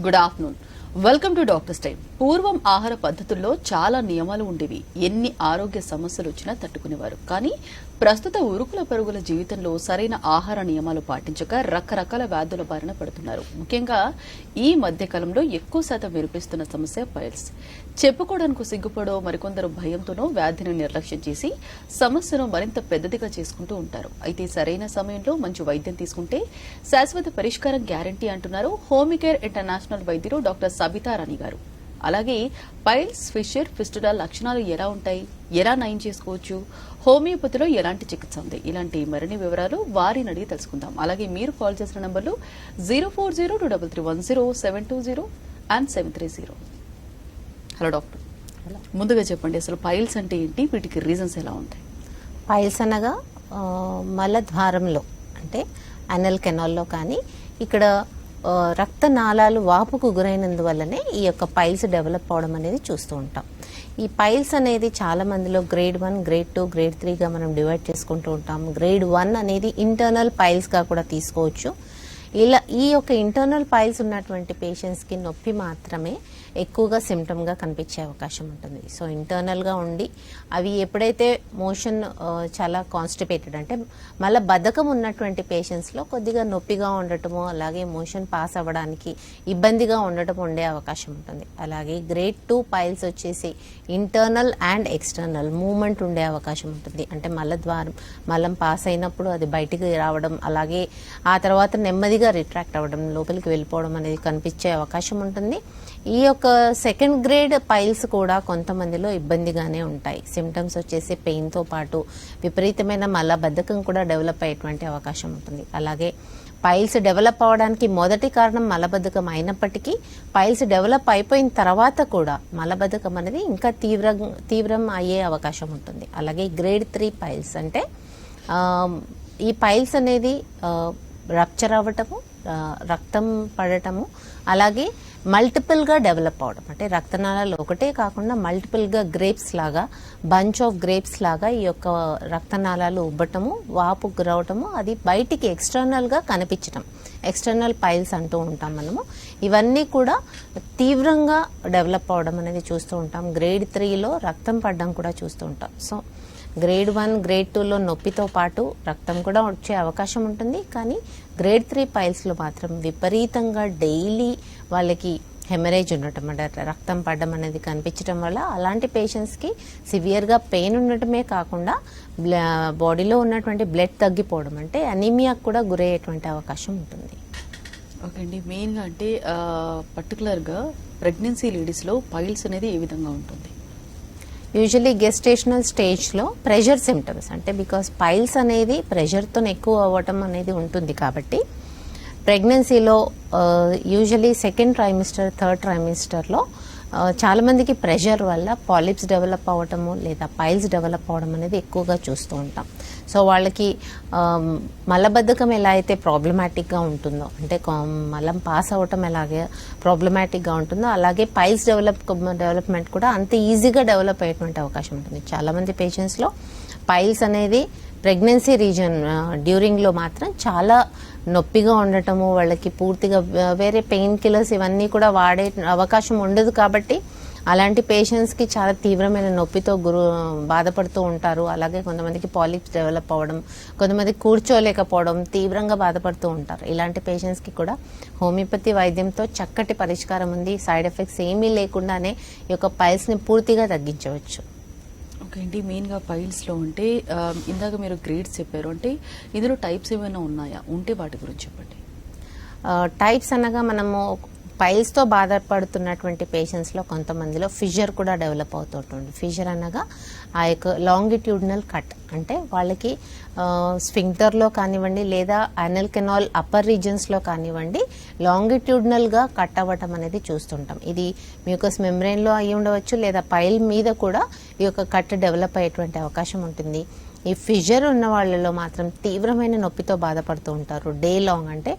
Good afternoon. Welcome to doctors time. పూర్వం ఆహార పద్ధతుల్లో చాలా నియమాలు ఉండేవి. ఎన్ని ఆరోగ్య సమస్యలు వచ్చినా తట్టుకునేవారు. కానీ ప్రస్తుత ఉరుకుల పరుగుల జీవితంలో సరైన ఆహార నియమాలు పాటించక రకరకాల వ్యాధుల బారిన పడుతున్నారు. ముఖ్యంగా ఈ మధ్య కాలంలో ఎక్కువ శాతం వినిపిస్తున్న సమస్య పైల్స్. చెప్పుకోవడానికి సిగ్గుపడో మరికొందరు భయంతోనో వ్యాధిని నిర్లక్ష్యం చేసి సమస్యను మరింత పెద్దదిగా చేసుకుంటూ ఉంటారు. అయితే సరైన సమయంలో మంచి వైద్యం తీసుకుంటే శాశ్వత పరిష్కారం గ్యారంటీ అంటున్నారు హోమికేర్ ఇంటర్నేషనల్ వైద్యులు డాక్టర్ సబితా రాణి గారు. అలాగే పైల్స్, ఫిషర్, ఫిస్టులా లక్షణాలు ఎలా ఉంటాయి, ఎలా నయం చేసుకోవచ్చు, హోమియోపతిలో ఎలాంటి చికిత్స ఉంది, ఇలాంటి మరిన్ని వివరాలు వారిని అడిగి తెలుసుకుందాం. అలాగే మీరు కాల్ చేసిన నంబర్లు 04023310 అండ్ 730. హలో డాక్టర్, ముందుగా చెప్పండి అసలు పైల్స్ అంటే ఏంటి, వీటికి రీజన్స్ ఎలా ఉంటాయి? పైల్స్ అనగా మలద్వారంలో అంటే అనల్ కెనాల్లో కానీ ఇక్కడ రక్తనాళాలు వాపుకు గురైనందువల్లనే ఈ యొక్క పైల్స్ డెవలప్ అవడం అనేది చూస్తూ ఉంటాం. ఈ పైల్స్ అనేది చాలా మందిలో గ్రేడ్ 1, గ్రేడ్ 2, గ్రేడ్ 3గా మనం డివైడ్ చేసుకుంటూ ఉంటాం. గ్రేడ్ 1 అనేది ఇంటర్నల్ పైల్స్గా కూడా తీసుకోవచ్చు. ఇలా ఈ యొక్క ఇంటర్నల్ పైల్స్ ఉన్నటువంటి పేషెంట్స్కి నొప్పి మాత్రమే ఎక్కువగా సిమ్టమ్గా కనిపించే అవకాశం ఉంటుంది. సో ఇంటర్నల్గా ఉండి అవి ఎప్పుడైతే మోషన్ చాలా కాన్స్టిపేటెడ్ అంటే మళ్ళీ బద్ధకం ఉన్నటువంటి పేషెంట్స్లో కొద్దిగా నొప్పిగా ఉండటము, అలాగే మోషన్ పాస్ అవ్వడానికి ఇబ్బందిగా ఉండటం ఉండే అవకాశం ఉంటుంది. అలాగే గ్రేడ్ 2 పైల్స్ వచ్చేసి ఇంటర్నల్ అండ్ ఎక్స్టర్నల్ మూమెంట్ ఉండే అవకాశం ఉంటుంది. అంటే మలం పాస్ అయినప్పుడు అది బయటికి రావడం, అలాగే ఆ తర్వాత నెమ్మదిగా రిట్రాక్ట్ అవ్వడం, లోపలికి వెళ్ళిపోవడం అనేది కనిపించే అవకాశం ఉంటుంది. ఈ యొక్క సెకండ్ గ్రేడ్ పైల్స్ కూడా కొంతమందిలో ఇబ్బందిగానే ఉంటాయి. సిమ్టమ్స్ వచ్చేసి పెయిన్తో పాటు విపరీతమైన మలబద్ధకం కూడా డెవలప్ అయ్యేటువంటి అవకాశం ఉంటుంది. అలాగే పైల్స్ డెవలప్ అవడానికి మొదటి కారణం మలబద్ధకం అయినప్పటికీ పైల్స్ డెవలప్ అయిపోయిన తర్వాత కూడా మలబద్ధకం అనేది ఇంకా తీవ్రం అయ్యే అవకాశం ఉంటుంది. అలాగే గ్రేడ్ 3 పైల్స్ అంటే ఈ పైల్స్ అనేది రప్చర్ అవ్వటము, రక్తం పడటము, అలాగే మల్టిపుల్గా డెవలప్ అవడం. అంటే రక్తనాళాలు ఒకటే కాకుండా మల్టిపుల్గా గ్రేప్స్ లాగా, బంచ్ ఆఫ్ గ్రేప్స్ లాగా ఈ యొక్క రక్తనాళాలు ఉబ్బటము, వాపు గురవటము, అది బయటికి ఎక్స్టర్నల్గా కనిపించటం, ఎక్స్టర్నల్ పైల్స్ అంటూ ఉంటాం మనము. ఇవన్నీ కూడా తీవ్రంగా డెవలప్ అవడం అనేది చూస్తూ ఉంటాం. గ్రేడ్ 3లో రక్తం పడడం కూడా చూస్తూ ఉంటాం. సో గ్రేడ్ 1, గ్రేడ్ 2లో నొప్పితో పాటు రక్తం కూడా వచ్చే అవకాశం ఉంటుంది. కానీ గ్రేడ్ 3 పైల్స్లో మాత్రం విపరీతంగా డైలీ వాళ్ళకి హెమరేజ్ ఉండటం, అంటే రక్తం పడడం అనేది కనిపించడం వల్ల అలాంటి పేషెంట్స్కి సివియర్గా పెయిన్ ఉండటమే కాకుండా బాడీలో ఉన్నటువంటి బ్లడ్ తగ్గిపోవడం, అంటే అనీమియాకు కూడా గురయ్యేటువంటి అవకాశం ఉంటుంది. ఓకే అండి, మెయిన్గా అంటే పర్టికులర్గా ప్రెగ్నెన్సీ లేడీస్లో పైల్స్ అనేది ఏ విధంగా ఉంటుంది? యూజువలీ గెస్టేషనల్ స్టేజ్లో ప్రెషర్ సిమ్టమ్స్, అంటే బికాస్ పైల్స్ అనేది ప్రెషర్తో ఎక్కువ అవ్వటం అనేది ఉంటుంది కాబట్టి ప్రెగ్నెన్సీలో యూజువలీ సెకండ్ ట్రైమిస్టర్, థర్డ్ ట్రైమిస్టర్లో చాలామందికి ప్రెషర్ వల్ల పాలిప్స్ డెవలప్ అవ్వటము లేదా పైల్స్ డెవలప్ అవ్వడం అనేది ఎక్కువగా చూస్తూ ఉంటాం. సో వాళ్ళకి మలబద్ధకం ఎలా అయితే ప్రాబ్లమాటిక్గా ఉంటుందో, అంటే మలం పాస్ అవ్వటం ఎలాగే ప్రాబ్లమాటిక్గా ఉంటుందో, అలాగే పైల్స్ డెవలప్మెంట్ కూడా అంత ఈజీగా డెవలప్ అయ్యేటువంటి అవకాశం ఉంటుంది. చాలామంది పేషెంట్స్లో పైల్స్ అనేది ప్రెగ్నెన్సీ రీజన్ డ్యూరింగ్లో మాత్రం చాలా నొప్పిగా ఉండటము, వాళ్ళకి పూర్తిగా వేరే పెయిన్ కిల్లర్స్ ఇవన్నీ కూడా వాడే అవకాశం ఉండదు. కాబట్టి అలాంటి పేషెంట్స్కి చాలా తీవ్రమైన నొప్పితో బాధపడుతూ ఉంటారు. అలాగే కొంతమందికి పాలిప్స్ డెవలప్ అవ్వడం, కొంతమంది కూర్చోలేకపోవడం, తీవ్రంగా బాధపడుతూ ఉంటారు. ఇలాంటి పేషెంట్స్కి కూడా హోమియోపతి వైద్యంతో చక్కటి పరిష్కారం ఉంది. సైడ్ ఎఫెక్ట్స్ ఏమీ లేకుండానే ఈ యొక్క పైల్స్ని పూర్తిగా తగ్గించవచ్చు. ఓకే అండి, మెయిన్గా పైల్స్లో ఉంటే ఇందాక మీరు గ్రేడ్స్ చెప్పారు, అంటే ఇందులో టైప్స్ ఏమైనా ఉన్నాయా? ఉంటే వాటి గురించి చెప్పండి. టైప్స్ అనగా మనము పైల్స్తో బాధపడుతున్నటువంటి పేషెంట్స్లో కొంతమందిలో ఫిషర్ కూడా డెవలప్ అవుతుంటుంది. ఫిషర్ అనగా ఆ యొక్క లాంగిట్యూడినల్ కట్, అంటే వాళ్ళకి స్ఫింక్టర్లో కానివ్వండి లేదా అనల్ కెనాల్ అప్పర్ రీజన్స్లో కానివ్వండి లాంగిట్యూడినల్గా కట్ అవ్వటం అనేది చూస్తుంటాం. ఇది మ్యూకస్ మెంబ్రెయిన్లో అయి ఉండవచ్చు లేదా పైల్ మీద కూడా ఈ యొక్క కట్ డెవలప్ అయ్యేటువంటి అవకాశం ఉంటుంది. ఈ ఫిషర్ ఉన్న వాళ్ళలో మాత్రం తీవ్రమైన నొప్పితో బాధపడుతూ ఉంటారు డే లాంగ్. అంటే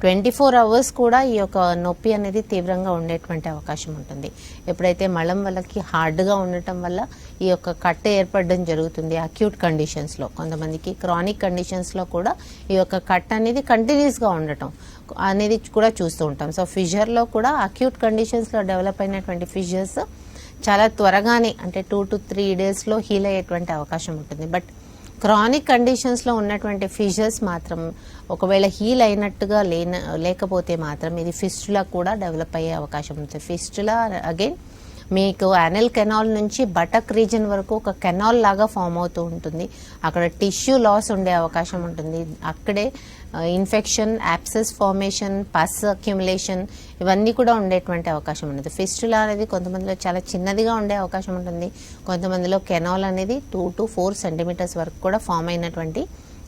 24 అవర్స్ కూడా ఈ యొక్క నొప్పి అనేది తీవ్రంగా ఉండేటువంటి అవకాశం ఉంటుంది. ఎప్పుడైతే మలం వాళ్ళకి హార్డ్గా ఉండటం వల్ల ఈ యొక్క కట్ట ఏర్పడడం జరుగుతుంది అక్యూట్ కండిషన్స్లో. కొంతమందికి క్రానిక్ కండిషన్స్లో కూడా ఈ యొక్క కట్ట అనేది కంటిన్యూస్గా ఉండటం అనేది కూడా చూస్తూ ఉంటాం. సో ఫిషర్లో కూడా అక్యూట్ కండిషన్స్లో డెవలప్ అయినటువంటి ఫిషర్స్ చాలా త్వరగానే అంటే 2 to 3 డేస్లో హీల్ అయ్యేటువంటి అవకాశం ఉంటుంది. బట్ క్రానిక్ కండిషన్స్లో ఉన్నటువంటి ఫిషర్స్ మాత్రం ఒకవేళ హీల్ అయినట్టుగా లేకపోతే మాత్రం ఇది ఫిస్టులా కూడా డెవలప్ అయ్యే అవకాశం ఉంటుంది. ఫిస్టులా అగైన్ మీకు యానల్ కెనాల్ నుంచి బటక్ రీజన్ వరకు ఒక కెనాల్ లాగా ఫామ్ అవుతూ ఉంటుంది. అక్కడ టిష్యూ లాస్ ఉండే అవకాశం ఉంటుంది. అక్కడే ఇన్ఫెక్షన్, యాప్సెస్ ఫార్మేషన్, పస్ అక్యుములేషన్ ఇవన్నీ కూడా ఉండేటువంటి అవకాశం ఉంటుంది. ఫిస్టులా అనేది కొంతమందిలో చాలా చిన్నదిగా ఉండే అవకాశం ఉంటుంది. కొంతమందిలో కెనాల్ అనేది 2 to 4 సెంటీమీటర్స్ వరకు కూడా ఫామ్ అయినటువంటి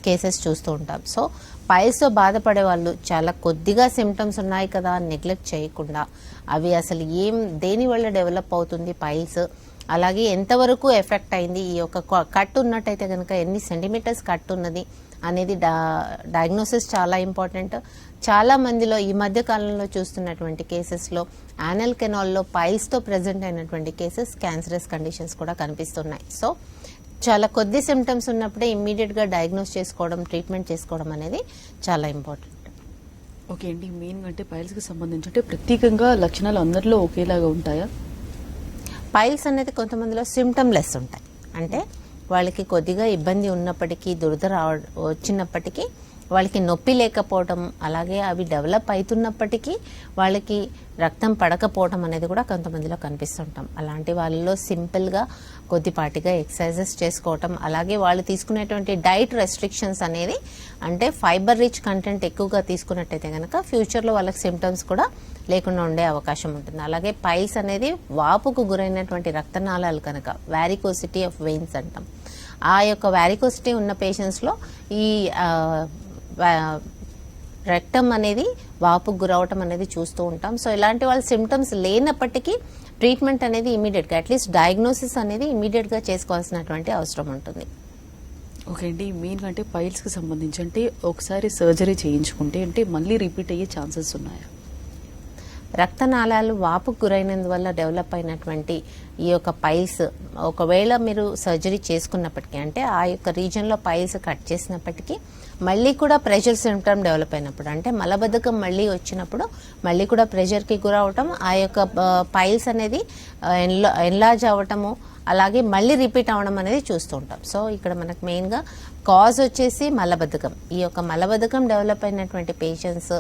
కేసెస్ చూస్తూ ఉంటాం. సో పైల్స్తో బాధపడే వాళ్ళు చాలా కొద్దిగా సిమ్టమ్స్ ఉన్నాయి కదా అని నెగ్లెక్ట్ చేయకుండా అవి అసలు దేని వల్ల డెవలప్ అవుతుంది పైల్స్, అలాగే ఎంతవరకు ఎఫెక్ట్ అయింది, ఈ యొక్క కట్ ఉన్నట్టయితే కనుక ఎన్ని సెంటీమీటర్స్ కట్ ఉన్నది అనేది డయాగ్నోసిస్ చాలా ఇంపార్టెంట్. చాలా మందిలో ఈ మధ్య కాలంలో చూస్తున్నటువంటి కేసెస్లో యానల్ కెనాల్లో పైల్స్తో ప్రెజెంట్ అయినటువంటి కేసెస్ క్యాన్సరస్ కండిషన్స్ కూడా కనిపిస్తున్నాయి. సో చాలా కొద్ది సిమ్టమ్స్ ఉన్నప్పుడే ఇమ్మీడియట్గా డయాగ్నోస్ చేసుకోవడం, ట్రీట్మెంట్ చేసుకోవడం అనేది చాలా ఇంపార్టెంట్. ఓకే అండి, మెయిన్ అంటే పైల్స్కి సంబంధించి అంటే ప్రత్యేకంగా లక్షణాలు అందరిలో ఒకేలాగా ఉంటాయా? పైల్స్ అనేది కొంతమందిలో సిమ్టమ్ లెస్ ఉంటాయి. అంటే వాళ్ళకి కొద్దిగా ఇబ్బంది ఉన్నప్పటికీ, దురద వచ్చినప్పటికీ వాళ్ళకి నొప్పి లేకపోవడం, అలాగే అవి డెవలప్ అవుతున్నప్పటికీ వాళ్ళకి రక్తం పడకపోవడం అనేది కూడా కొంతమందిలో కనిపిస్తుంటాం. అలాంటి వాళ్ళలో సింపుల్గా కొద్దిపాటిగా ఎక్సర్సైజెస్ చేసుకోవటం, అలాగే వాళ్ళు తీసుకునేటువంటి డైట్ రెస్ట్రిక్షన్స్ అనేది అంటే ఫైబర్ రిచ్ కంటెంట్ ఎక్కువగా తీసుకున్నట్టయితే కనుక ఫ్యూచర్లో వాళ్ళకి సిమ్టమ్స్ కూడా లేకుండా ఉండే అవకాశం ఉంటుంది. అలాగే పైల్స్ అనేది వాపుకు గురైనటువంటి రక్తనాళాలు కనుక వారికోసిటీ ఆఫ్ వెయిన్స్ అంటాం. ఆ యొక్క వారికోసిటీ ఉన్న పేషెంట్స్లో ఈ రెక్టమ్ అనేది వాపుకు గురవటం అనేది చూస్తూ ఉంటాం. సో ఇలాంటి వాళ్ళ సిమ్టమ్స్ లేనప్పటికీ ట్రీట్మెంట్ అనేది ఇమీడియట్గా అట్లీస్ట్ డయాగ్నోసిస్ అనేది ఇమీడియట్గా చేసుకోవాల్సినటువంటి అవసరం ఉంటుంది. ఓకే అండి, మెయిన్ అంటే పైల్స్కి సంబంధించి అంటే ఒకసారి సర్జరీ చేయించుకుంటే అంటే మళ్ళీ రిపీట్ అయ్యే ఛాన్సెస్ ఉన్నాయా? రక్తనాళాలు వాపుకు గురైనందువల్ల డెవలప్ అయినటువంటి ఈ యొక్క పైల్స్ ఒకవేళ మీరు సర్జరీ చేసుకున్నప్పటికీ అంటే ఆ యొక్క రీజన్లో పైల్స్ కట్ చేసినప్పటికీ మళ్ళీ కూడా ప్రెషర్ సిమ్టమ్ డెవలప్ అయినప్పుడు అంటే మలబద్ధకం మళ్ళీ వచ్చినప్పుడు మళ్ళీ కూడా ప్రెషర్కి గురవటం, ఆ యొక్క పైల్స్ అనేది ఎన్లార్జ్ అవ్వటము, అలాగే మళ్ళీ రిపీట్ అవ్వడం అనేది చూస్తూ ఉంటాం. సో ఇక్కడ మనకు మెయిన్గా కాజ్ వచ్చేసి మలబద్ధకం. ఈ యొక్క మలబద్ధకం డెవలప్ అయినటువంటి పేషెంట్స్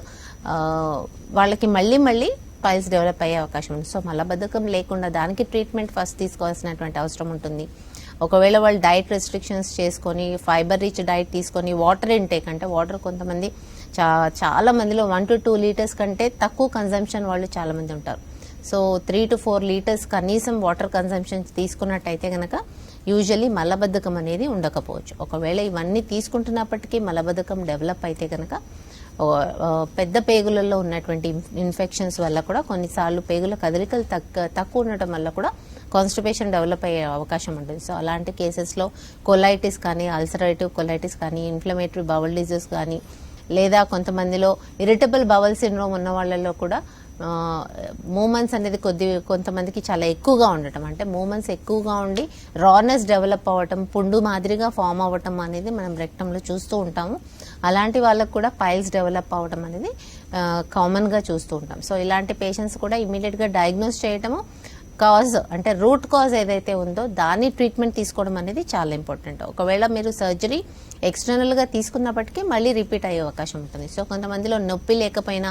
వాళ్ళకి మళ్ళీ పైల్స్ డెవలప్ అయ్యే అవకాశం ఉంది. సో మలబద్ధకం లేకుండా దానికి ట్రీట్మెంట్ ఫస్ట్ తీసుకోవాల్సినటువంటి అవసరం ఉంటుంది. ఒకవేళ వాళ్ళు డైట్ రెస్ట్రిక్షన్స్ చేసుకొని ఫైబర్ రిచ్ డైట్ తీసుకొని వాటర్ ఇంటేక్ అంటే వాటర్ కొంతమంది చాలా మందిలో 1 to 2 లీటర్స్ కంటే తక్కువ కన్జంప్షన్ వాళ్ళు చాలా మంది ఉంటారు. సో 3 to 4 లీటర్స్ కనీసం వాటర్ కన్జంప్షన్ తీసుకున్నట్టయితే కనుక యూజువల్లీ మలబద్ధకం అనేది ఉండకపోవచ్చు. ఒకవేళ ఇవన్నీ తీసుకుంటున్నప్పటికీ మలబద్ధకం డెవలప్ అయితే కనుక పెద్ద పేగులలో ఉన్నటువంటి ఇన్ఫెక్షన్స్ వల్ల కూడా కొన్నిసార్లు పేగుల కదలికలు తక్కువ ఉండటం వల్ల కూడా కాన్స్టిపేషన్ డెవలప్ అయ్యే అవకాశం ఉంటుంది. సో అలాంటి కేసెస్లో కొలైటిస్ కానీ, అల్సరేటివ్ కొలైటిస్ కానీ, ఇన్ఫ్లమేటరీ బవల్ డిజీజ్ కానీ, లేదా కొంతమందిలో ఇరిటబుల్ బవల్ సిండ్రోమ్ ఉన్న వాళ్ళలో కూడా మూమెంట్స్ అనేది కొంతమందికి చాలా ఎక్కువగా ఉండటం అంటే మూమెంట్స్ ఎక్కువగా ఉండి రానెస్ డెవలప్ అవ్వటం, పుండు మాదిరిగా ఫామ్ అవ్వటం అనేది మనం రెక్టంలో చూస్తూ ఉంటాము. అలాంటి వాళ్ళకు కూడా పైల్స్ డెవలప్ అవ్వటం అనేది కామన్గా చూస్తూ ఉంటాం. సో ఇలాంటి పేషెంట్స్ కూడా ఇమీడియట్గా డయాగ్నోస్ చేయటము, కాజ్ అంటే రూట్ కాజ్ ఏదైతే ఉందో దాన్ని ట్రీట్మెంట్ తీసుకోవడం అనేది చాలా ఇంపార్టెంట్. ఒకవేళ మీరు సర్జరీ ఎక్స్టర్నల్గా తీసుకున్నప్పటికీ మళ్ళీ రిపీట్ అయ్యే అవకాశం ఉంటుంది. సో కొంతమందిలో నొప్పి లేకపోయినా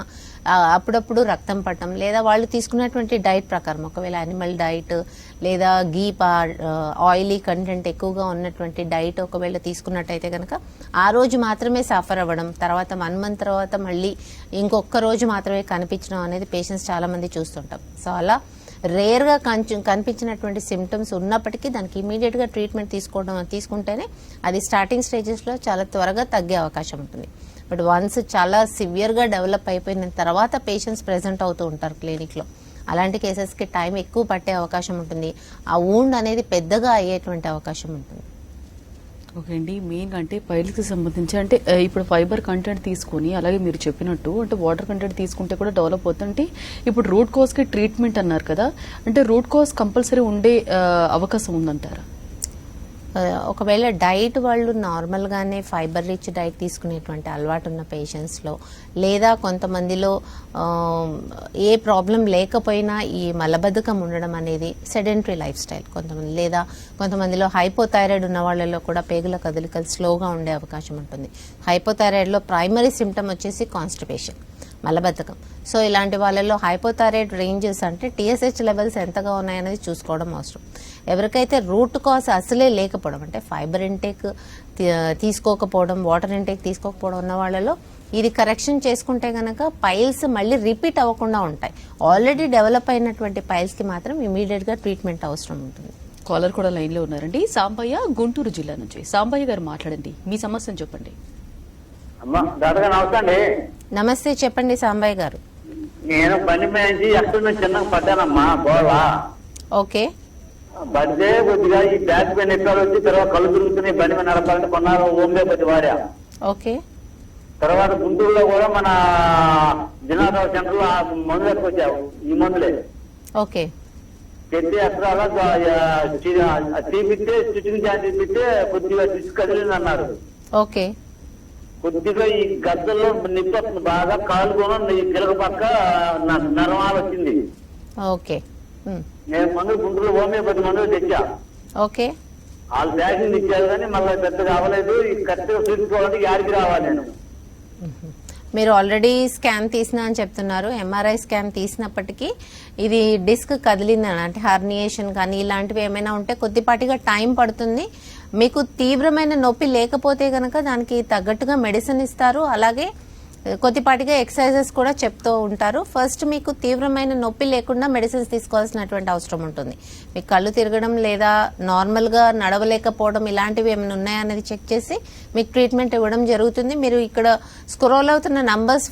అప్పుడప్పుడు రక్తం పట్టడం, లేదా వాళ్ళు తీసుకున్నటువంటి డైట్ ప్రకారం ఒకవేళ యానిమల్ డైట్ లేదా ఆయిలీ కంటెంట్ ఎక్కువగా ఉన్నటువంటి డైట్ ఒకవేళ తీసుకున్నట్టయితే కనుక ఆ రోజు మాత్రమే సఫర్ అవ్వడం, తర్వాత 1 month తర్వాత మళ్ళీ ఇంకొక రోజు మాత్రమే కనిపించడం అనేది పేషెంట్స్ చాలా మంది చూస్తుంటాం. సో అలా రేర్గా కనిపించినటువంటి సిమ్టమ్స్ ఉన్నప్పటికీ దానికి ఇమీడియట్గా ట్రీట్మెంట్ తీసుకుంటేనే అది స్టార్టింగ్ స్టేజెస్లో చాలా త్వరగా తగ్గే అవకాశం ఉంటుంది. బట్ వన్స్ చాలా సివియర్గా డెవలప్ అయిపోయిన తర్వాత పేషెంట్స్ ప్రెజెంట్ అవుతూ ఉంటారు క్లినిక్లో. అలాంటి కేసెస్కి టైం ఎక్కువ పట్టే అవకాశం ఉంటుంది. ఆ వూండ్ అనేది పెద్దగా అయ్యేటువంటి అవకాశం ఉంటుంది. ఓకే అండి, మెయిన్ అంటే పైల్స్ కి సంబంధించి అంటే ఇప్పుడు ఫైబర్ కంటెంట్ తీసుకొని అలాగే మీరు చెప్పినట్టు అంటే వాటర్ కంటెంట్ తీసుకుంటే కూడా డెవలప్ అవుతుంటే ఇప్పుడు రూట్ కాజ్ కి ట్రీట్మెంట్ అన్నారు కదా, అంటే రూట్ కాజ్ కంపల్సరీ ఉండే అవకాశం ఉందంటారా? ఒకవేళ డైట్ వాళ్ళు నార్మల్గానే ఫైబర్ రిచ్ డైట్ తీసుకునేటువంటి అలవాటు ఉన్న పేషెంట్స్లో, లేదా కొంతమందిలో ఏ ప్రాబ్లం లేకపోయినా ఈ మలబద్ధకం ఉండడం అనేది సెడెంటరీ లైఫ్ స్టైల్ కొంతమంది, లేదా కొంతమందిలో హైపోథైరాయిడ్ ఉన్న వాళ్ళలో కూడా పేగుల కదలికలు స్లోగా ఉండే అవకాశం ఉంటుంది. హైపోథైరాయిడ్లో ప్రైమరీ సిమ్టమ్ వచ్చేసి కాన్స్టిపేషన్, మలబద్ధకం. సో ఇలాంటి వాళ్ళలో హైపోథైరాయిడ్ రేంజెస్ అంటే టీఎస్హెచ్ లెవెల్స్ ఎంతగా ఉన్నాయనేది చూసుకోవడం అవసరం. ఎవరికైతే రూట్ కాజ్ అసలే లేకపోవడం అంటే ఫైబర్ ఇంటేక్ తీసుకోకపోవడం, వాటర్ ఇంటేక్ తీసుకోకపోవడం ఉన్న వాళ్ళలో ఇది కరెక్షన్ చేసుకుంటే గనక పైల్స్ మళ్ళీ రిపీట్ అవ్వకుండా ఉంటాయి. ఆల్రెడీ డెవలప్ అయినటువంటి పైల్స్ కి మాత్రం ఇమీడియట్ గా ట్రీట్మెంట్ అవసరం ఉంటుంది. కాలర్ కూడా లైన్ లో ఉన్నారండి. సాంబయ్య గుంటూరు జిల్లా నుంచి. సాంబయ్య గారు మాట్లాడండి, మీ సమస్యను చెప్పండి. నమస్తే, చెప్పండి సాంబయ్య గారు. నేను బండి మీద నుంచి ఎక్కడి నుంచి చిన్నగా పడ్డానమ్మా గోవా. ఓకే. పడితే కొద్దిగా ఈ బ్యాక్ పెయిన్ ఎక్కడ వచ్చి తర్వాత కళ్ళు తిరుగుతున్నాయి, బండి మీద నడపాలంటే కొన్నాళ్ళు హోమియోపతి వాడా. ఓకే. తర్వాత గుంటూరులో కూడా మన జిల్లా సెంటర్ లో మందులు ఎత్తుకొచ్చావు, ఈ మందులే ఓకే. పెట్టి అసలు తీపిస్తే స్టిచ్చింగ్ ఛార్జ్ తీపిస్తే కొద్దిగా స్టిచ్ కదిలింది అన్నారు. ఓకే. కొద్దిగా ఈ గద్దల్లో నిప్పి వస్తుంది బాగా, కాలు కూడా గిలక పక్క నరమాలు వచ్చింది. ఓకే. నేను మందులు గుంటూరులో హోమియోపతి మందులు తెచ్చా. ఓకే. వాళ్ళు వ్యాక్సిన్ ఇచ్చారు కానీ మళ్ళీ పెద్దగా అవ్వలేదు. కరెక్ట్గా చూసుకోవాలంటే యాడికి రావాలి నేను. మీరు ఆల్రెడీ స్కాన్ తీసినా అని చెప్తున్నారు. ఎంఆర్ఐ స్కాన్ తీసినప్పటికీ ఇది డిస్క్ కదిలిందని అంటే హర్నియేషన్ కానీ ఇలాంటివి ఏమైనా ఉంటే కొద్దిపాటిగా టైం పడుతుంది. మీకు తీవ్రమైన నొప్పి లేకపోతే గనక దానికి తగ్గట్టుగా మెడిసిన్ ఇస్తారు. అలాగే కొద్దిపాటిగా ఎక్సర్సైజెస్ కూడా చెప్తూ ఉంటారు. ఫస్ట్ మీకు తీవ్రమైన నొప్పి లేకుండా మెడిసిన్స్ తీసుకోవాల్సినటువంటి అవసరం ఉంటుంది. మీకు కళ్ళు తిరగడం లేదా నార్మల్గా నడవలేకపోవడం ఇలాంటివి ఏమైనా ఉన్నాయనేది చెక్ చేసి మీకు ట్రీట్మెంట్ ఇవ్వడం జరుగుతుంది. మీరు ఇక్కడ స్క్రోల్ అవుతున్న నంబర్స్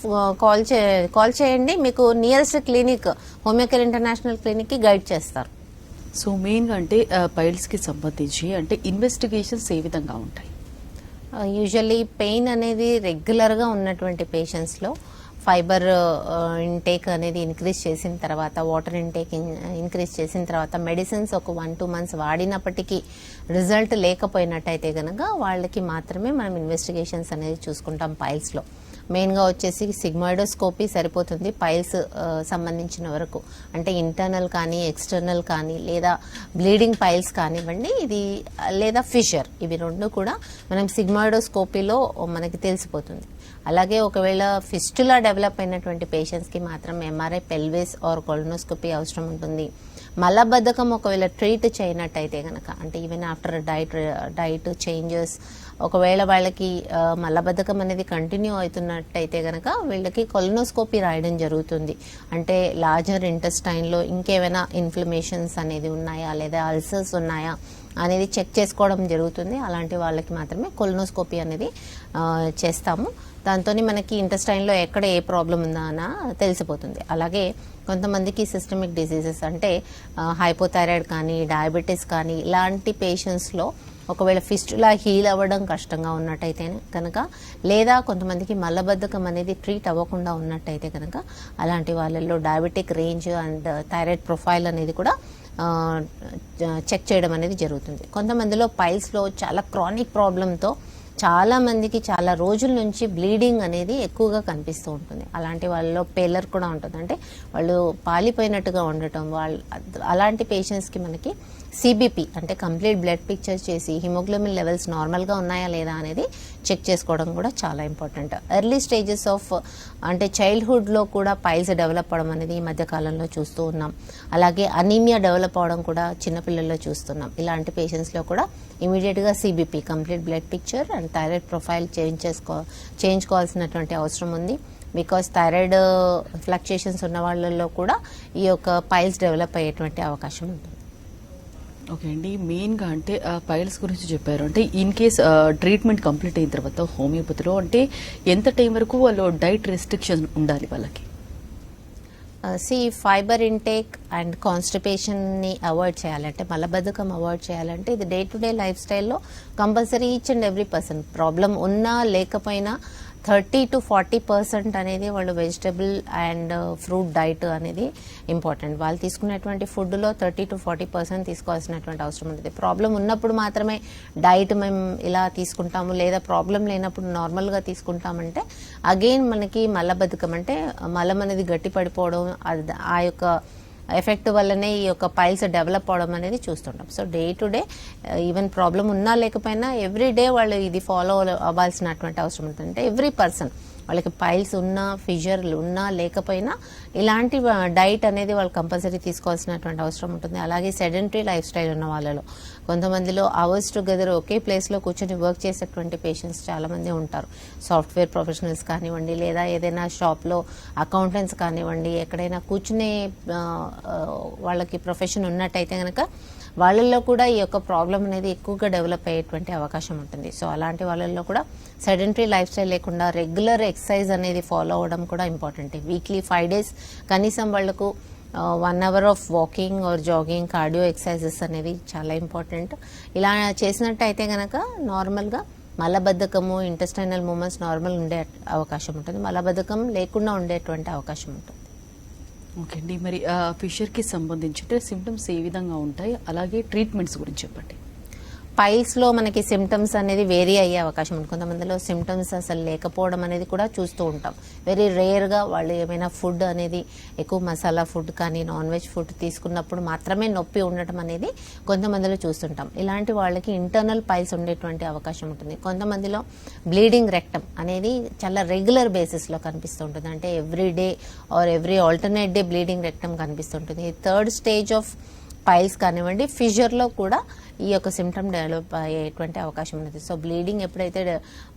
కాల్ చేయండి. మీకు nearest clinic Homeocare international clinic కి గైడ్ చేస్తారు. సో మెయిన్ గా అంటే పైల్స్ కి సంబంధించి అంటే ఇన్వెస్టిగేషన్స్ ఏ విధంగా ఉంటాయి? యూజువల్లీ పెయిన్ అనేది రెగ్యులర్గా ఉన్నటువంటి పేషెంట్స్లో ఫైబర్ ఇంటేక్ అనేది ఇంక్రీజ్ చేసిన తర్వాత, వాటర్ ఇంటేక్ ఇంక్రీజ్ చేసిన తర్వాత మెడిసిన్స్ ఒక 1-2 months వాడినప్పటికీ రిజల్ట్ లేకపోయినట్టయితే కనుక వాళ్ళకి మాత్రమే మనం ఇన్వెస్టిగేషన్స్ అనేది చూసుకుంటాం. పైల్స్లో మెయిన్గా వచ్చేసి సిగ్మాయిడోస్కోపీ సరిపోతుంది పైల్స్ సంబంధించిన వరకు. అంటే ఇంటర్నల్ కానీ ఎక్స్టర్నల్ కానీ లేదా బ్లీడింగ్ పైల్స్ కానివ్వండి, ఇది లేదా ఫిషర్, ఇవి రెండు కూడా మనం సిగ్మాయిడోస్కోపీలో మనకి తెలిసిపోతుంది. అలాగే ఒకవేళ ఫిస్టులా డెవలప్ అయినటువంటి పేషెంట్స్కి మాత్రం ఎంఆర్ఐ పెల్విస్ ఆర్ కొలనోస్కోపీ అవసరం ఉంటుంది. మలబద్ధకం ఒకవేళ ట్రీట్ చేయనట్టయితే కనుక అంటే ఈవెన్ ఆఫ్టర్ డైట్ చేంజెస్ ఒకవేళ వాళ్ళకి మలబద్ధకం అనేది కంటిన్యూ అవుతున్నట్టయితే కనుక వీళ్ళకి కొలనోస్కోపీ రాయడం జరుగుతుంది. అంటే లార్జర్ ఇంటెస్టైన్లో ఇంకేమైనా ఇన్ఫ్లమేషన్స్ అనేది ఉన్నాయా లేదా అల్సర్స్ ఉన్నాయా అనేది చెక్ చేసుకోవడం జరుగుతుంది. అలాంటి వాళ్ళకి మాత్రమే కొలనోస్కోపీ అనేది చేస్తాము. దాంతో మనకి ఇంటెస్టైన్లో ఎక్కడ ఏ ప్రాబ్లం ఉందా అని తెలిసిపోతుంది. అలాగే కొంతమందికి సిస్టమిక్ డిసీజెస్ అంటే హైపోథైరాయిడ్ కానీ డయాబెటీస్ కానీ ఇలాంటి పేషెంట్స్లో ఒకవేళ ఫిస్టులా హీల్ అవ్వడం కష్టంగా ఉన్నట్టయితే కనుక, లేదా కొంతమందికి మలబద్ధకం అనేది ట్రీట్ అవ్వకుండా ఉన్నట్టయితే కనుక అలాంటి వాళ్ళల్లో diabetic range and thyroid profile అనేది కూడా చెక్ చేయడం అనేది జరుగుతుంది. కొంతమందిలో పైల్స్లో చాలా క్రానిక్ ప్రాబ్లంతో చాలా మందికి చాలా రోజుల నుంచి బ్లీడింగ్ అనేది ఎక్కువగా కనిపిస్తూ ఉంటుంది. అలాంటి వాళ్ళలో పేలర్ కూడా ఉంటుంది, అంటే వాళ్ళు పాలిపోయినట్టుగా ఉండటం. అలాంటి పేషెంట్స్కి మనకి సిబిపి అంటే కంప్లీట్ బ్లడ్ పిక్చర్ చేసి హిమోగ్లోబిన్ లెవెల్స్ నార్మల్గా ఉన్నాయా లేదా అనేది చెక్ చేసుకోవడం కూడా చాలా ఇంపార్టెంట్. ఎర్లీ స్టేజెస్ ఆఫ్ అంటే చైల్డ్హుడ్లో కూడా పైల్స్ డెవలప్ అవడం అనేది ఈ మధ్య కాలంలో చూస్తూ ఉన్నాం. అలాగే అనీమియా డెవలప్ అవడం కూడా చిన్నపిల్లల్లో చూస్తున్నాం. ఇలాంటి పేషెంట్స్లో కూడా ఇమీడియట్గా CBP complete blood picture and thyroid profile చేయించుకోవాల్సినటువంటి అవసరం ఉంది. బికాస్ థైరాయిడ్ ఫ్లక్చుయేషన్స్ ఉన్న వాళ్ళల్లో కూడా ఈ యొక్క పైల్స్ డెవలప్ అయ్యేటువంటి అవకాశం ఉంటుంది. ఓకే అండి, మెయిన్గా అంటే పైల్స్ గురించి చెప్పారు. అంటే ఇన్ కేస్ ట్రీట్మెంట్ కంప్లీట్ అయిన తర్వాత హోమియోపతిలో అంటే ఎంత టైం వరకు వాళ్ళు డైట్ రెస్ట్రిక్షన్ ఉండాలి వాళ్ళకి? ఫైబర్ ఇంటేక్ అండ్ కాన్స్టిపేషన్ని అవాయిడ్ చేయాలంటే, మలబద్ధకం అవాయిడ్ చేయాలంటే ఇది డే టు డే లైఫ్ స్టైల్లో compulsory each and every person problem ఉన్నా లేకపోయినా 30 to 40% అనేది వాళ్ళు వెజిటబుల్ అండ్ ఫ్రూట్ డైట్ అనేది ఇంపార్టెంట్. వాళ్ళు తీసుకునేటువంటి ఫుడ్లో 30 to 40% తీసుకోవాల్సినటువంటి అవసరం ఉంటుంది. ప్రాబ్లం ఉన్నప్పుడు మాత్రమే డైట్ మేము ఇలా తీసుకుంటాము, లేదా ప్రాబ్లం లేనప్పుడు నార్మల్గా తీసుకుంటామంటే అగైన్ మనకి మలబద్ధకం అంటే మలం అనేది గట్టి పడిపోవడం, ఆ యొక్క ఎఫెక్ట్ వల్లనే ఈ యొక్క పైల్స్ డెవలప్ అవడం అనేది చూస్తుంటాం. So day to day even problem ఉన్నా లేకపోయినా ఎవ్రీ డే వాళ్ళు ఇది ఫాలో అవ్వాల్సినటువంటి అవసరం ఉంటుంది. అంటే ఎవ్రీ పర్సన్ వాళ్ళకి పైల్స్ ఉన్నా, ఫిషర్లు ఉన్నా లేకపోయినా ఇలాంటి డైట్ అనేది వాళ్ళు కంపల్సరీ తీసుకోవాల్సినటువంటి అవసరం ఉంటుంది. అలాగే సెడెంటరీ లైఫ్ స్టైల్ ఉన్న వాళ్ళలో కొంతమందిలో అవర్స్ టుగెదర్ ఒకే ప్లేస్లో కూర్చొని వర్క్ చేసేటువంటి పేషెంట్స్ చాలామంది ఉంటారు. సాఫ్ట్వేర్ ప్రొఫెషనల్స్ కానివ్వండి, లేదా ఏదైనా షాప్లో అకౌంటెంట్స్ కానివ్వండి, ఎక్కడైనా కూర్చునే వాళ్ళకి ప్రొఫెషన్ ఉన్నట్టయితే కనుక వాళ్ళల్లో కూడా ఈ యొక్క ప్రాబ్లం అనేది ఎక్కువగా డెవలప్ అయ్యేటువంటి అవకాశం ఉంటుంది. సో అలాంటి వాళ్ళల్లో కూడా సెడెంటరీ లైఫ్ స్టైల్ లేకుండా రెగ్యులర్ ఎక్సర్సైజ్ అనేది ఫాలో అవ్వడం కూడా ఇంపార్టెంట్. వీక్లీ 5 days కనీసం వాళ్లకు 1 hour of walking are jogging, cardio exercises అనేది చాలా ఇంపార్టెంట్. ఇలా చేసినట్టయితే కనుక నార్మల్గా మలబద్ధకము, ఇంటెస్టైనల్ మూమెంట్స్ నార్మల్ ఉండే అవకాశం ఉంటుంది, మలబద్ధకం లేకుండా ఉండేటువంటి అవకాశం ఉంటుంది. ఓకే అండి, మరి ఫిషర్కి సంబంధించి సిమ్టమ్స్ ఏ విధంగా ఉంటాయి, అలాగే ట్రీట్మెంట్స్ గురించి చెప్పండి. పైల్స్లో మనకి సిమ్టమ్స్ అనేది వేరీ అయ్యే అవకాశం ఉంటుంది. కొంతమందిలో సిమ్టమ్స్ అసలు లేకపోవడం అనేది కూడా చూస్తూ ఉంటాం. వెరీ రేర్గా వాళ్ళు ఏమైనా ఫుడ్ అనేది ఎక్కువ మసాలా ఫుడ్ కానీ నాన్ వెజ్ ఫుడ్ తీసుకున్నప్పుడు మాత్రమే నొప్పి ఉండటం అనేది కొంతమందిలో చూస్తుంటాం. ఇలాంటి వాళ్ళకి ఇంటర్నల్ పైల్స్ ఉండేటువంటి అవకాశం ఉంటుంది. కొంతమందిలో బ్లీడింగ్ రెక్టమ్ అనేది చాలా రెగ్యులర్ బేసిస్లో కనిపిస్తూ ఉంటుంది. అంటే every day or every alternate day bleeding rectum కనిపిస్తుంటుంది. 3rd stage ఆఫ్ పైల్స్ కానివ్వండి, ఫిషర్లో కూడా ఈ యొక్క సిమ్టమ్ డెవలప్ అయ్యేటువంటి అవకాశం ఉంది. సో బ్లీడింగ్ ఎప్పుడైతే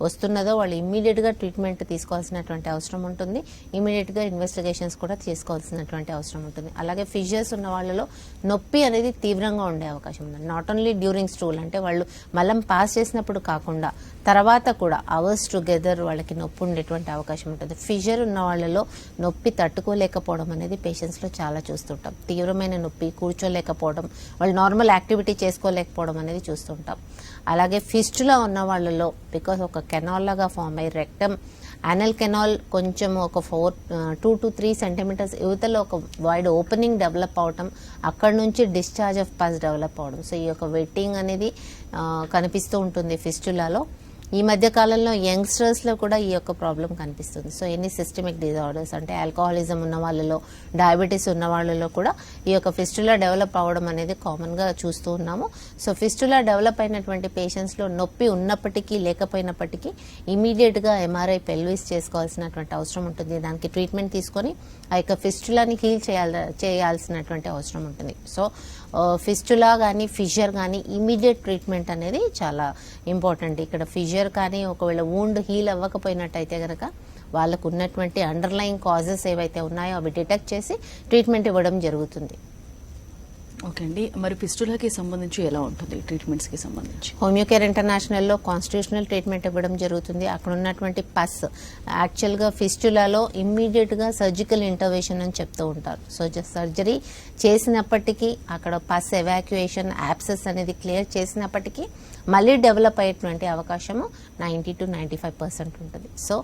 వస్తున్నదో వాళ్ళు ఇమ్మీడియట్గా ట్రీట్మెంట్ తీసుకోవాల్సినటువంటి అవసరం ఉంటుంది. ఇమ్మీడియట్గా ఇన్వెస్టిగేషన్స్ కూడా చేసుకోవాల్సినటువంటి అవసరం ఉంటుంది. అలాగే ఫిషర్స్ ఉన్న వాళ్ళలో నొప్పి అనేది తీవ్రంగా ఉండే అవకాశం ఉంది. నాట్ ఓన్లీ డ్యూరింగ్ స్టూల్, అంటే వాళ్ళు మలం పాస్ చేసినప్పుడు కాకుండా తర్వాత కూడా అవర్స్ టుగెదర్ వాళ్ళకి నొప్పి ఉండేటువంటి అవకాశం ఉంటుంది. ఫిషర్ ఉన్న వాళ్ళలో నొప్పి తట్టుకోలేకపోవడం అనేది పేషెంట్స్లో చాలా చూస్తుంటాం. తీవ్రమైన నొప్పి, కూర్చోలేకపోవడం, వాళ్ళు నార్మల్ యాక్టివిటీ చేసుకోలేకపోవడం అనేది చూస్తుంటాం. అలాగే ఫిస్టులా ఉన్న వాళ్ళలో బికాస్ ఒక కెనాల్ లాగా ఫామ్ అయ్యి రెక్టమ్ యానల్ కెనాల్ కొంచెం ఒక 2 to 3 centimeters యువతలో ఒక వైడ్ ఓపెనింగ్ డెవలప్ అవటం, అక్కడ నుంచి డిశ్చార్జ్ ఆఫ్ పస్ డెవలప్ అవడం. సో ఈ యొక్క వెట్టింగ్ అనేది కనిపిస్తూ ఉంటుంది ఫిస్టులాలో. ఈ మధ్య కాలంలో యంగ్స్టర్స్లో కూడా ఈ యొక్క ప్రాబ్లం కనిపిస్తుంది. సో ఎనీ సిస్టమిక్ డిజార్డర్స్ అంటే ఆల్కహాలిజం ఉన్న వాళ్ళలో, డయాబెటీస్ ఉన్న వాళ్ళలో కూడా ఈ యొక్క ఫిస్టులా డెవలప్ అవ్వడం అనేది కామన్గా చూస్తూ ఉన్నాము. సో ఫిస్టులా డెవలప్ అయినటువంటి పేషెంట్స్లో నొప్పి ఉన్నప్పటికీ లేకపోయినప్పటికీ ఇమీడియట్గా ఎంఆర్ఐ పెల్విస్ చేసుకోవాల్సినటువంటి అవసరం ఉంటుంది. దానికి ట్రీట్మెంట్ తీసుకొని ఆ యొక్క ఫిస్టులాని హీల్ చేయాల్సినటువంటి అవసరం ఉంటుంది. సో ఫిస్టులా కానీ ఫిషర్ కానీ ఇమీడియట్ ట్రీట్మెంట్ అనేది చాలా ఇంపార్టెంట్. ఇక్కడ ఫిషర్ కానీ ఒకవేళ వూండ్ హీల్ అవ్వకపోయినట్టయితే కనుక వాళ్ళకు ఉన్నటువంటి అండర్లైన్ కాజెస్ ఏవైతే ఉన్నాయో అవి డిటెక్ట్ చేసి ట్రీట్మెంట్ ఇవ్వడం జరుగుతుంది. ఓకే అండి, మరి ఫిస్టులాకి సంబంధించి ఎలా ఉంటుంది ట్రీట్మెంట్స్కి సంబంధించి? హోమియోకేర్ ఇంటర్నేషనల్లో కాన్స్టిట్యూషనల్ ట్రీట్మెంట్ ఇవ్వడం జరుగుతుంది. అక్కడ ఉన్నటువంటి పస్ యాక్చువల్గా ఫిస్టులాలో ఇమ్మీడియట్గా సర్జికల్ ఇంటర్వెన్షన్ అని చెప్తూ ఉంటారు. సో సర్జరీ చేసినప్పటికీ అక్కడ పస్ ఎవాక్యుయేషన్, యాప్సెస్ అనేది క్లియర్ చేసినప్పటికీ మళ్ళీ డెవలప్ అయ్యేటువంటి అవకాశము 90 to 95% ఉంటుంది. సో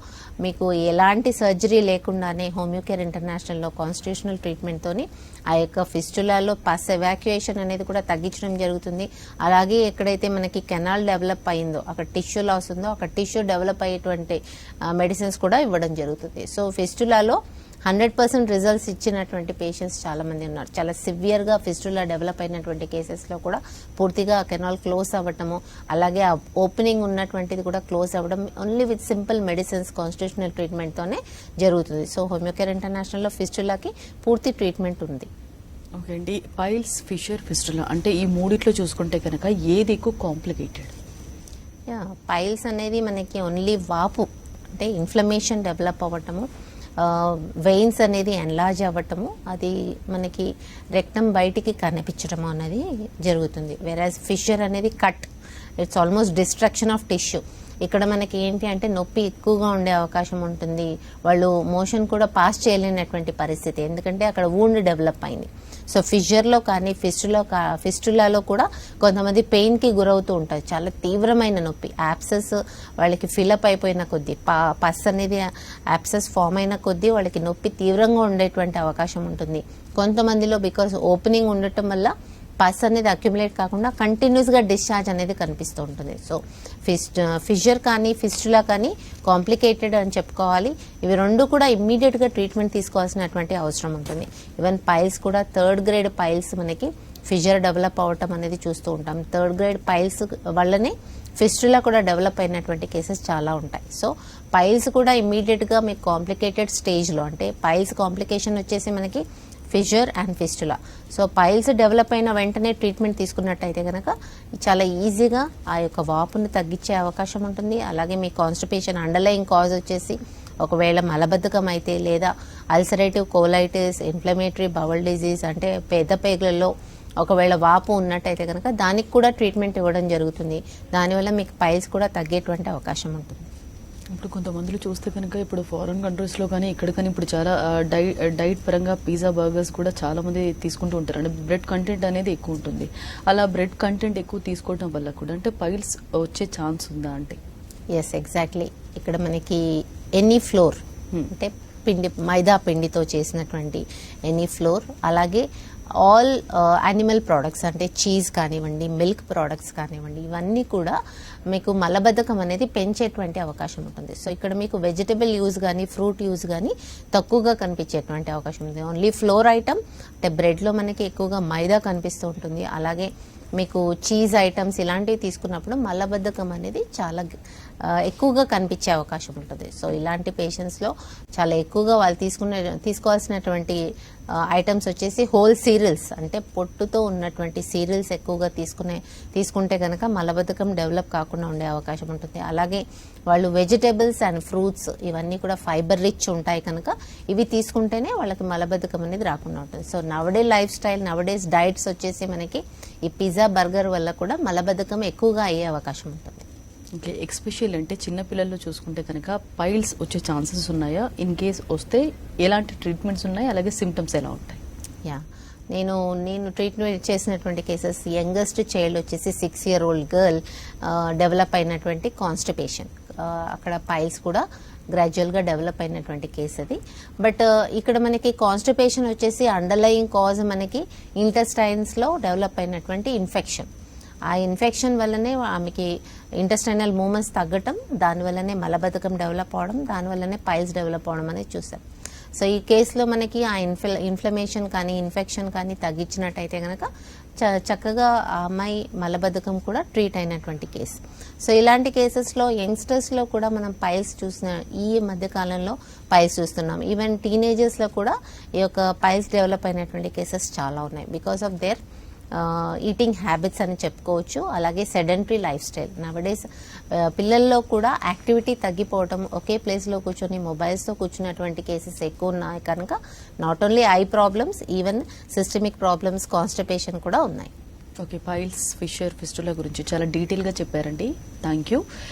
మీకు ఎలాంటి సర్జరీ లేకుండానే హోమియోకేర్ ఇంటర్నేషనల్లో కాన్స్టిట్యూషనల్ ట్రీట్మెంట్తోని ఆ యొక్క ఫిస్టులాలో పస్ ఎవాక్యుయేషన్ అనేది కూడా తగ్గించడం జరుగుతుంది. అలాగే ఎక్కడైతే మనకి కెనాల్ డెవలప్ అయిందో, అక్కడ టిష్యూ లాస్ ఉందో, అక్కడ టిష్యూ డెవలప్ అయ్యేటువంటి మెడిసిన్స్ కూడా ఇవ్వడం జరుగుతుంది. సో ఫిస్టులాలో 100% రిజల్ట్స్ ఇచ్చినటువంటి పేషెంట్స్ చాలా మంది ఉన్నారు. చాలా సివియర్గా ఫిస్టులా డెవలప్ అయినటువంటి కేసెస్లో కూడా పూర్తిగా కెనాల్ క్లోజ్ అవ్వటము, అలాగే ఆ ఓపెనింగ్ ఉన్నటువంటిది కూడా క్లోజ్ అవ్వడం only with simple medicines constitutional ట్రీట్మెంట్తోనే జరుగుతుంది. సో హోమియోకేర్ ఇంటర్నేషనల్లో ఫిస్టులాకి పూర్తి ట్రీట్మెంట్ ఉంది. ఓకే అండి, పైల్స్, ఫిషర్, ఫిస్టులా అంటే ఈ మూడిట్లో చూసుకుంటే కనుక ఏది ఎక్కువ కాంప్లికేటెడ్? పైల్స్ అనేది మనకి ఓన్లీ వాపు అంటే ఇన్ఫ్లమేషన్ డెవలప్ అవ్వటము, వెయిన్స్ అనేది ఎన్లార్జ్ అవ్వటము, అది మనకి రెక్టమ్ బయటికి కనిపించడం అనేది జరుగుతుంది. వేరాజ్ ఫిషర్ అనేది cut, it's almost destruction of tissue. ఇక్కడ మనకి ఏంటి అంటే నొప్పి ఎక్కువగా ఉండే అవకాశం ఉంటుంది. వాళ్ళు మోషన్ కూడా పాస్ చేయలేనటువంటి పరిస్థితి, ఎందుకంటే అక్కడ వూండ్ డెవలప్ అయింది. సో ఫిషర్లో కానీ ఫిస్టులాలో కూడా కొంతమంది పెయిన్కి గురవుతూ ఉంటారు. చాలా తీవ్రమైన నొప్పి, యాప్సెస్ వాళ్ళకి ఫిలప్ అయిపోయిన కొద్దీ, పస్ అనేది యాప్సెస్ ఫామ్ అయిన కొద్దీ వాళ్ళకి నొప్పి తీవ్రంగా ఉండేటువంటి అవకాశం ఉంటుంది. కొంతమందిలో బికాస్ ఓపెనింగ్ ఉండటం వల్ల పస్ అనేది అక్యుములేట్ కాకుండా కంటిన్యూస్గా డిశ్చార్జ్ అనేది కనిపిస్తూ ఉంటుంది. సో ఫిషర్ కానీ ఫిస్టులా కానీ కాంప్లికేటెడ్ అని చెప్పుకోవాలి. ఇవి రెండు కూడా ఇమ్మీడియట్గా ట్రీట్మెంట్ తీసుకోవాల్సినటువంటి అవసరం ఉంటుంది. ఈవెన్ పైల్స్ కూడా 3rd గ్రేడ్ పైల్స్ మనకి ఫిషర్ డెవలప్ అవ్వటం అనేది చూస్తూ ఉంటాం. 3rd గ్రేడ్ పైల్స్ వల్లనే ఫిస్టులా కూడా డెవలప్ అయినటువంటి కేసెస్ చాలా ఉంటాయి. సో పైల్స్ కూడా ఇమ్మీడియట్గా మీకు కాంప్లికేటెడ్ స్టేజ్లో, అంటే పైల్స్ కాంప్లికేషన్ వచ్చేసి మనకి fissure and fistula. So piles develop అయిన వెంటనే ట్రీట్మెంట్ తీసుకున్నట్టయితే కనుక చాలా ఈజీగా ఆ యొక్క వాపుని తగ్గించే అవకాశం ఉంటుంది. అలాగే మీ కాన్స్టిపేషన్ అండర్లయింగ్ కాజ్ వచ్చేసి ఒకవేళ మలబద్ధకం అయితే, లేదా ulcerative colitis, inflammatory bowel disease అంటే పెద్ద పేగులలో ఒకవేళ వాపు ఉన్నట్టయితే కనుక దానికి కూడా ట్రీట్మెంట్ ఇవ్వడం జరుగుతుంది. దానివల్ల మీకు పైల్స్ కూడా తగ్గేటువంటి అవకాశం ఉంటుంది. ఇప్పుడు కొంతమందిలో చూస్తే కనుక ఇప్పుడు ఫారెన్ కంట్రీస్లో కానీ ఇక్కడ కానీ ఇప్పుడు చాలా డైట్ పరంగా పిజ్జా బర్గర్స్ కూడా చాలా మంది తీసుకుంటూ ఉంటారు. అంటే బ్రెడ్ కంటెంట్ అనేది ఎక్కువ ఉంటుంది. అలా బ్రెడ్ కంటెంట్ ఎక్కువ తీసుకోవడం వల్ల కూడా అంటే పైల్స్ వచ్చే ఛాన్స్ ఉందా అంటే? Yes, exactly. ఇక్కడ మనకి ఎనీ ఫ్లోర్ అంటే మైదా పిండితో చేసినటువంటి ఎనీ ఫ్లోర్, అలాగే ఆల్ యానిమల్ ప్రోడక్ట్స్ అంటే చీజ్ కానివ్వండి, మిల్క్ ప్రోడక్ట్స్ కానివ్వండి, ఇవన్నీ కూడా మీకు మలబద్ధకం అనేది పెంచేటువంటి అవకాశం ఉంటుంది. సో ఇక్కడ మీకు వెజిటబుల్ యూజ్ కానీ ఫ్రూట్ యూజ్ కానీ తక్కువగా కనిపించేటువంటి అవకాశం ఉంది. ఓన్లీ ఫ్లోర్ ఐటమ్ అంటే బ్రెడ్లో మనకి ఎక్కువగా మైదా కనిపిస్తూ ఉంటుంది. అలాగే మీకు చీజ్ ఐటమ్స్ ఇలాంటివి తీసుకున్నప్పుడు మలబద్ధకం అనేది చాలా ఎక్కువగా కనిపించే అవకాశం ఉంటుంది. సో ఇలాంటి పేషెంట్స్లో చాలా ఎక్కువగా వాళ్ళు తీసుకోవాల్సినటువంటి ఐటమ్స్ వచ్చేసి హోల్ సీరియల్స్ అంటే పొట్టుతో ఉన్నటువంటి సీరియల్స్ ఎక్కువగా తీసుకుంటే కనుక మలబద్ధకం డెవలప్ కాకుండా ఉండే అవకాశం ఉంటుంది. అలాగే వాళ్ళు వెజిటేబుల్స్ అండ్ ఫ్రూట్స్ ఇవన్నీ కూడా ఫైబర్ రిచ్ ఉంటాయి కనుక ఇవి తీసుకుంటేనే వాళ్ళకి మలబద్ధకం అనేది రాకుండా ఉంటుంది. సో నవడే లైఫ్ స్టైల్, నవడేస్ డైట్స్ వచ్చేసి మనకి ఈ పిజ్జా బర్గర్ వల్ల కూడా మలబద్ధకం ఎక్కువగా అయ్యే అవకాశం ఉంటుంది. ఓకే, ఎక్స్పెషల్ అంటే చిన్నపిల్లల్లో చూసుకుంటే కనుక పైల్స్ వచ్చే ఛాన్సెస్ ఉన్నాయా? ఇన్ కేస్ వస్తే ఎలాంటి ట్రీట్మెంట్స్ ఉన్నాయి, అలాగే సిమ్టమ్స్ ఎలా ఉంటాయి? యా, నేను ట్రీట్మెంట్ చేసినటువంటి కేసెస్ యంగెస్ట్ చైల్డ్ వచ్చేసి 6 year old గర్ల్ డెవలప్ అయినటువంటి కాన్స్టిపేషన్, అక్కడ పైల్స్ కూడా గ్రాడ్యువల్గా డెవలప్ అయినటువంటి కేసు అది. బట్ ఇక్కడ మనకి కాన్స్టిపేషన్ వచ్చేసి అండర్లయింగ్ కాజ్ మనకి ఇంటెస్టైన్స్లో డెవలప్ అయినటువంటి ఇన్ఫెక్షన్. ఆ ఇన్ఫెక్షన్ వల్లనే ఆమెకి ఇంటెస్టైనల్ మూమెంట్స్ తగ్గటం, దానివల్లనే మలబద్ధకం డెవలప్ అవడం, దానివల్లనే పైల్స్ డెవలప్ అవడం అనేది చూసాం. సో ఈ కేసులో మనకి ఆ ఇన్ఫ్లమేషన్ కానీ ఇన్ఫెక్షన్ కానీ తగ్గించినట్టయితే కనుక చక్కగా ఆ అమ్మాయి మలబద్ధకం కూడా ట్రీట్ అయినటువంటి కేసు. సో ఇలాంటి కేసెస్లో యంగ్స్టర్స్లో కూడా మనం పైల్స్ చూసిన ఈ మధ్య కాలంలో పైల్స్ చూస్తున్నాం. ఈవెన్ టీనేజర్స్లో కూడా ఈ యొక్క పైల్స్ డెవలప్ అయినటువంటి కేసెస్ చాలా ఉన్నాయి. Because of their eating habits అని చెప్పుకోవచ్చు. అలాగే సెడెంటరీ లైఫ్ స్టైల్, నవడేస్ పిల్లల్లో కూడా యాక్టివిటీ తగ్గిపోవటం, ఒకే ప్లేస్లో కూర్చొని మొబైల్స్తో కూర్చున్నటువంటి కేసెస్ ఎక్కువ ఉన్నాయి కనుక not only eye problems, even systemic problems, constipation కూడా ఉన్నాయి. ఓకే, పైల్స్, ఫిషర్, ఫిస్టులా గురించి చాలా డీటెయిల్గా చెప్పారండి. Thank you.